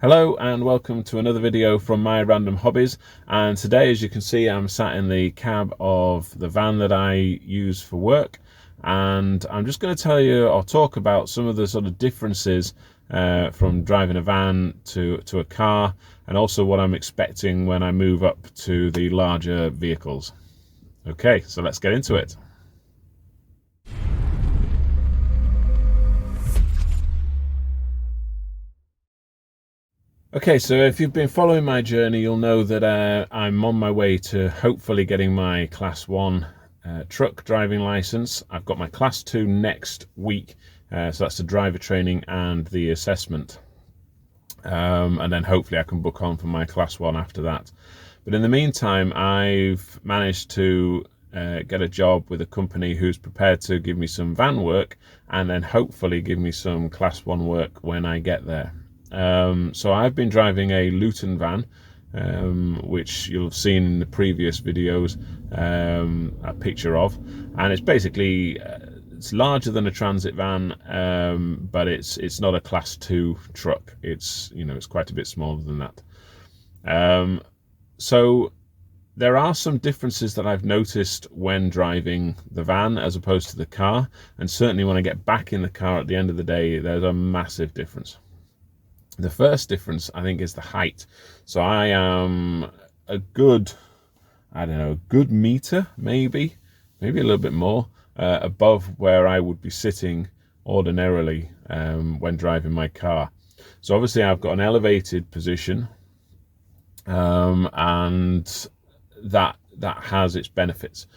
Hello and welcome to another video from my random hobbies, and today, as you can see, I'm sat in the cab of the van that I use for work, and I'm just going to tell you or talk about some of the sort of differences from driving a van to a car, and also what I'm expecting when I move up to the larger vehicles. Okay, so let's get into it. Okay, so if you've been following my journey, you'll know that I'm on my way to hopefully getting my Class 1 truck driving license. I've got my Class 2 next week, so that's the driver training and the assessment. And then hopefully I can book on for my Class 1 after that. But in the meantime, I've managed to get a job with a company who's prepared to give me some van work and then hopefully give me some Class 1 work when I get there. So I've been driving a Luton van, which you'll have seen in the previous videos a picture of, and it's basically it's larger than a transit van, but it's not a Class 2 truck. It's it's quite a bit smaller than that. So there are some differences that I've noticed when driving the van as opposed to the car, and certainly when I get back in the car at the end of the day, there's a massive difference. The first difference, I think, is the height. So I am a good, good meter, maybe a little bit more above where I would be sitting ordinarily when driving my car. So obviously I've got an elevated position, and that has its benefits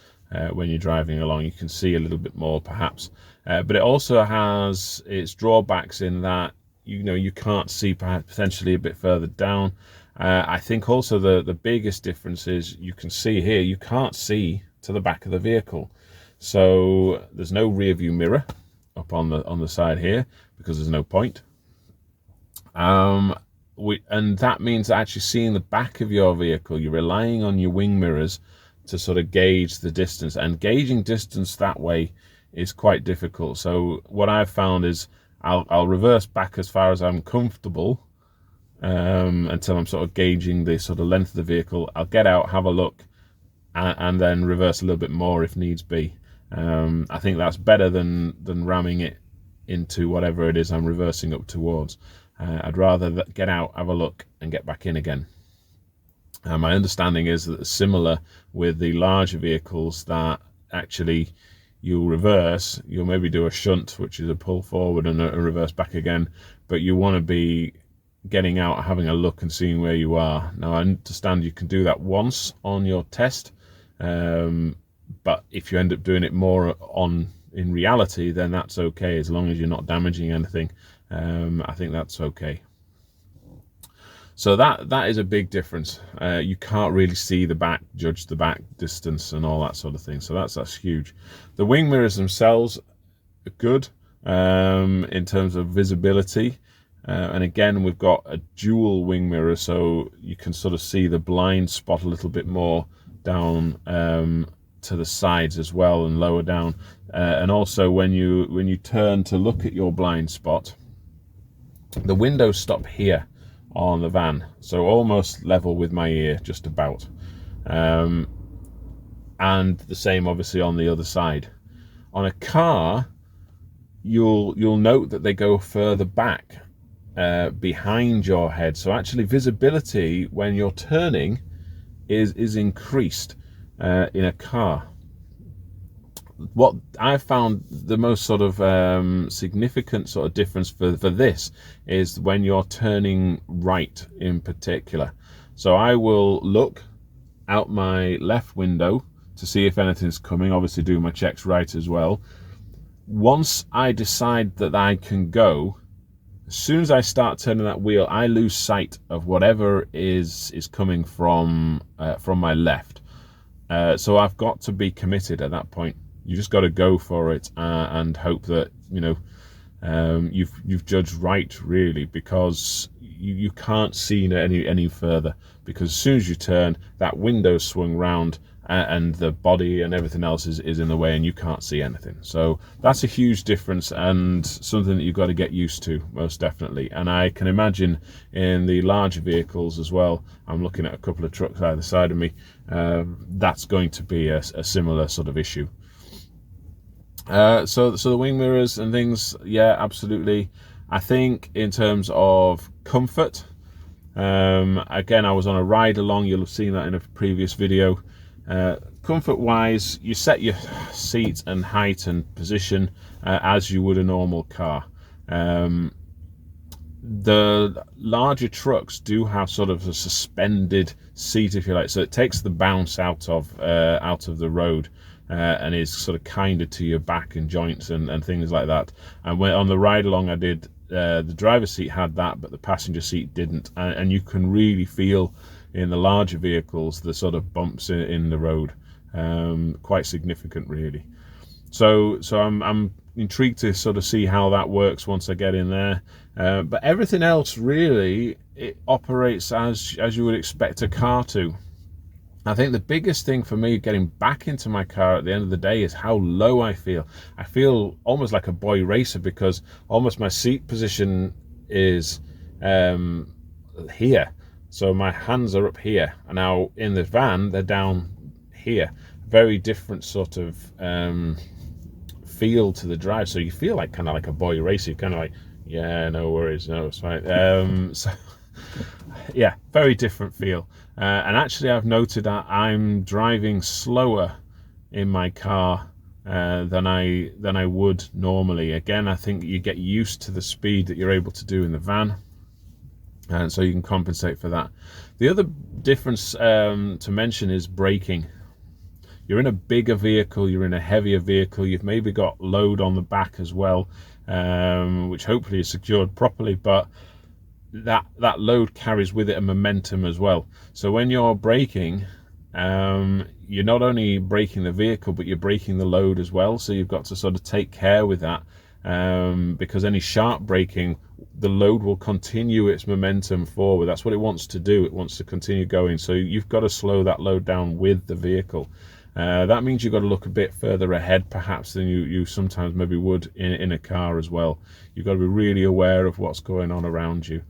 when you're driving along. You can see a little bit more perhaps, but it also has its drawbacks in that you can't see perhaps potentially a bit further down. I think also the biggest difference is you can see here, you can't see to the back of the vehicle. So there's no rear view mirror up on the side here because there's no point. And that means that actually seeing the back of your vehicle, you're relying on your wing mirrors to sort of gauge the distance, and gauging distance that way is quite difficult. So what I've found is I'll reverse back as far as I'm comfortable until I'm sort of gauging the sort of length of the vehicle. I'll get out, have a look, and then reverse a little bit more if needs be. I think that's better than ramming it into whatever it is I'm reversing up towards. I'd rather get out, have a look, and get back in again. My understanding is that it's similar with the larger vehicles, that actually you'll reverse, you'll maybe do a shunt, which is a pull forward and a reverse back again, but you want to be getting out, having a look and seeing where you are. Now I understand you can do that once on your test, but if you end up doing it more in reality, then that's okay, as long as you're not damaging anything. I think that's okay. So that is a big difference. You can't really see the back, judge the back distance and all that sort of thing. So that's huge. The wing mirrors themselves are good in terms of visibility. And again, we've got a dual wing mirror, so you can sort of see the blind spot a little bit more down to the sides as well, and lower down. And also when you turn to look at your blind spot, the windows stop here on the van, so almost level with my ear, just about, and the same obviously on the other side. On a car, you'll note that they go further back behind your head, so actually visibility when you're turning is increased in a car. What I found the most sort of significant sort of difference for this is when you're turning right in particular. So I will look out my left window to see if anything's coming, obviously do my checks right as well. Once I decide that I can go, as soon as I start turning that wheel, I lose sight of whatever is coming from my left. So I've got to be committed at that point. You just got to go for it and hope that you've judged right, really, because you can't see any further, because as soon as you turn, that window swung round and the body and everything else is in the way, and you can't see anything. So that's a huge difference, and something that you've got to get used to, most definitely. And I can imagine in the larger vehicles as well, I'm looking at a couple of trucks either side of me, that's going to be a similar sort of issue. So the wing mirrors and things, yeah, absolutely. I think in terms of comfort, again, I was on a ride along, you'll have seen that in a previous video. Comfort wise, you set your seat and height and position as you would a normal car. The larger trucks do have sort of a suspended seat, if you like, so it takes the bounce out of the road, and is sort of kinder to your back and joints and things like that. And when on the ride along I did, the driver's seat had that, but the passenger seat didn't, and you can really feel in the larger vehicles the sort of bumps in the road, quite significant really. So I'm intrigued to sort of see how that works once I get in there, but everything else really, it operates as you would expect a car to. I think the biggest thing for me getting back into my car at the end of the day is how low I feel. I feel almost like a boy racer, because almost my seat position is here. So my hands are up here, and now in the van, they're down here. Very different sort of feel to the drive. So you feel like kind of like a boy racer. You're kind of like, yeah, no worries, no, it's fine. So yeah, very different feel. And actually I've noted that I'm driving slower in my car than I would normally. Again, I think you get used to the speed that you're able to do in the van, and so you can compensate for that. The other difference to mention is braking. You're in a bigger vehicle, you're in a heavier vehicle, you've maybe got load on the back as well, which hopefully is secured properly, but that load carries with it a momentum as well. So when you're braking, you're not only braking the vehicle, but you're braking the load as well. So you've got to sort of take care with that, because any sharp braking, the load will continue its momentum forward. That's what it wants to do. It wants to continue going. So you've got to slow that load down with the vehicle. That means you've got to look a bit further ahead perhaps than you sometimes maybe would in a car as well. You've got to be really aware of what's going on around you.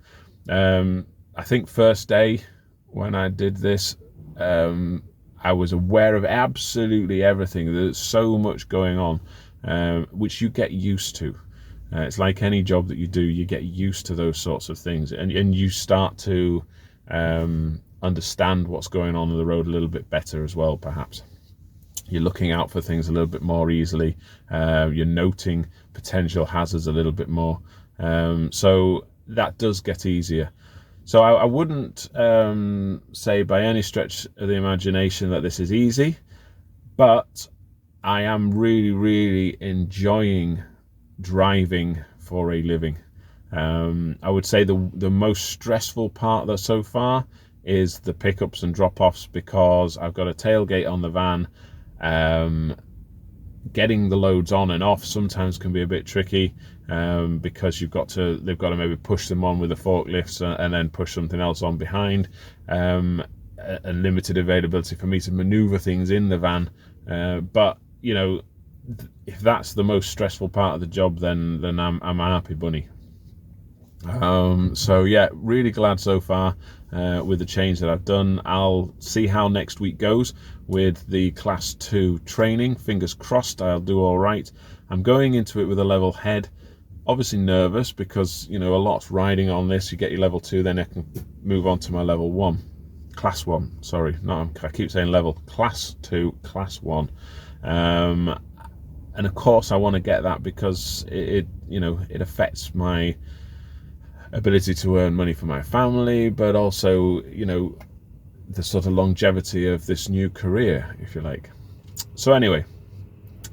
I think first day when I did this, I was aware of absolutely everything. There's so much going on, which you get used to. It's like any job that you do, you get used to those sorts of things, and you start to understand what's going on the road a little bit better as well, perhaps. You're looking out for things a little bit more easily. You're noting potential hazards a little bit more. So that does get easier. So I wouldn't say by any stretch of the imagination that this is easy, but I am really, really enjoying driving for a living. I would say the most stressful part so far is the pickups and drop-offs, because I've got a tailgate on the van. Getting the loads on and off sometimes can be a bit tricky, because they've got to maybe push them on with the forklifts and then push something else on behind, and limited availability for me to maneuver things in the van. But you know, if that's the most stressful part of the job, then I'm a happy bunny. So yeah, really glad so far with the change that I've done. I'll see how next week goes with the class 2 training. Fingers crossed I'll do all right. I'm going into it with a level head, obviously nervous because, you know, a lot's riding on this. You get your level 2, then I can move on to my level 1, class 1, sorry, no, I keep saying level, class 2, class 1. And of course I want to get that because it you know, it affects my ability to earn money for my family, but also, you know, the sort of longevity of this new career, if you like. So anyway,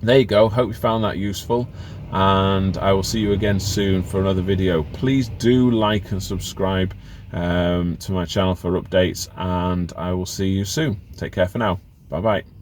there you go. Hope you found that useful, and I will see you again soon for another video. Please do like and subscribe to my channel for updates, and I will see you soon. Take care for now. Bye bye.